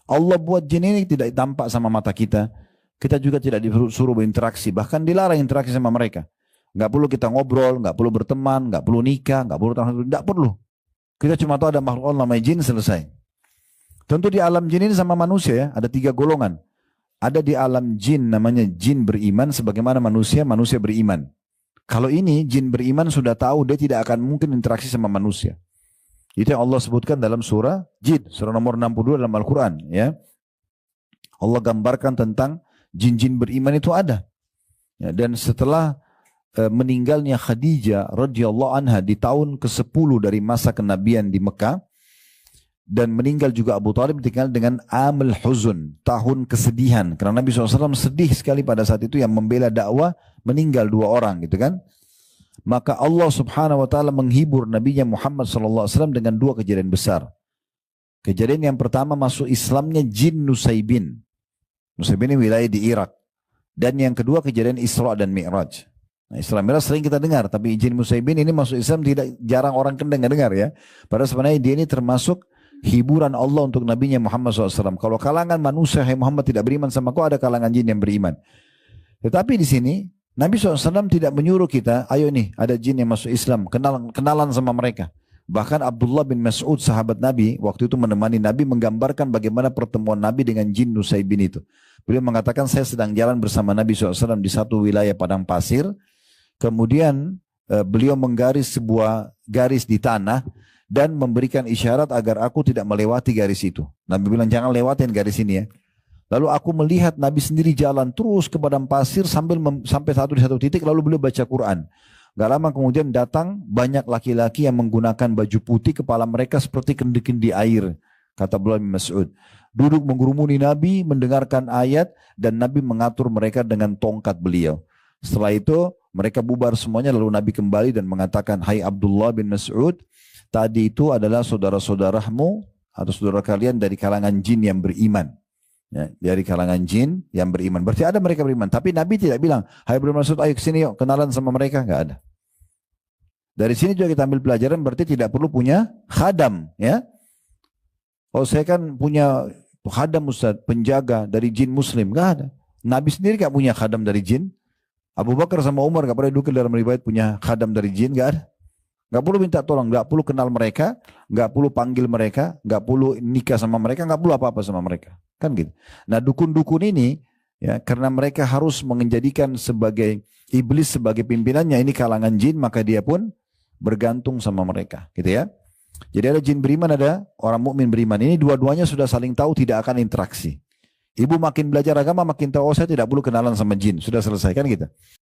Allah buat jin ini tidak tampak sama mata kita. Kita juga tidak disuruh berinteraksi. Bahkan dilarang interaksi sama mereka. Nggak perlu kita ngobrol, nggak perlu berteman, nggak perlu nikah, nggak perlu. Kita cuma tahu ada makhluk Allah namanya jin, selesai. Tentu di alam jin ini sama manusia ya, ada 3 golongan. Ada di alam jin namanya jin beriman sebagaimana manusia, manusia beriman. Kalau ini jin beriman sudah tahu dia tidak akan mungkin interaksi sama manusia. Itu yang Allah sebutkan dalam surah Jin, surah nomor 62 dalam Al-Quran. Ya. Allah gambarkan tentang jin-jin beriman itu ada. Ya, dan setelah meninggalnya Khadijah radhiyallahu anha di tahun ke-10 dari masa kenabian di Mekah, dan meninggal juga Abu Talib dikenal dengan Amul Huzun, tahun kesedihan. Karena Nabi SAW sedih sekali pada saat itu, yang membela dakwah meninggal 2 orang gitu kan. Maka Allah subhanahu wa ta'ala menghibur Nabinya Muhammad SAW dengan 2 kejadian besar. Kejadian yang pertama masuk Islamnya jin Nusaybin. Nusaybin ini wilayah di Irak. Dan yang kedua kejadian Isra dan Mi'raj. Nah, Isra Mi'raj sering kita dengar, tapi jin Nusaybin ini masuk Islam tidak jarang orang dengar ya. Padahal sebenarnya dia ini termasuk hiburan Allah untuk Nabinya Muhammad SAW. Kalau kalangan manusia, hai Muhammad tidak beriman sama kau, ada kalangan jin yang beriman. Tetapi di sini Nabi SAW tidak menyuruh kita, ayo nih ada jin yang masuk Islam, kenalan sama mereka. Bahkan Abdullah bin Mas'ud sahabat Nabi waktu itu menemani Nabi menggambarkan bagaimana pertemuan Nabi dengan jin Nusaybin itu. Beliau mengatakan saya sedang jalan bersama Nabi SAW di satu wilayah padang pasir. Kemudian beliau menggaris sebuah garis di tanah dan memberikan isyarat agar aku tidak melewati garis itu. Nabi bilang jangan lewatin garis ini ya. Lalu aku melihat Nabi sendiri jalan terus ke padang pasir sampai di satu titik, lalu beliau baca Quran. Gak lama kemudian datang banyak laki-laki yang menggunakan baju putih, kepala mereka seperti kendi-kendi air. Kata Abdullah bin Mas'ud. Duduk mengerumuni Nabi, mendengarkan ayat, dan Nabi mengatur mereka dengan tongkat beliau. Setelah itu mereka bubar semuanya, lalu Nabi kembali dan mengatakan, hai Abdullah bin Mas'ud, tadi itu adalah saudara-saudaramu atau saudara kalian dari kalangan jin yang beriman. Ya, dari kalangan jin yang beriman. Berarti ada mereka beriman. Tapi Nabi tidak bilang, hai Ibnu Mas'ud, ayo kesini yuk, kenalan sama mereka. Enggak ada. Dari sini juga kita ambil pelajaran, berarti tidak perlu punya khadam. Ya. Oh saya kan punya khadam Ustaz, penjaga dari jin muslim. Enggak ada. Nabi sendiri enggak punya khadam dari jin. Abu Bakar sama Umar enggak pernah dukil dalam riwayat punya khadam dari jin. Enggak ada. Enggak perlu minta tolong, enggak perlu kenal mereka, enggak perlu panggil mereka, enggak perlu nikah sama mereka, enggak perlu apa-apa sama mereka. Kan gitu. Nah dukun-dukun ini ya karena mereka harus menjadikan sebagai iblis sebagai pimpinannya, ini kalangan jin, maka dia pun bergantung sama mereka, gitu ya. Jadi ada jin beriman, ada orang mukmin beriman. Ini dua-duanya sudah saling tahu, tidak akan interaksi. Ibu makin belajar agama makin tahu, oh saya tidak perlu kenalan sama jin, sudah selesai kan gitu.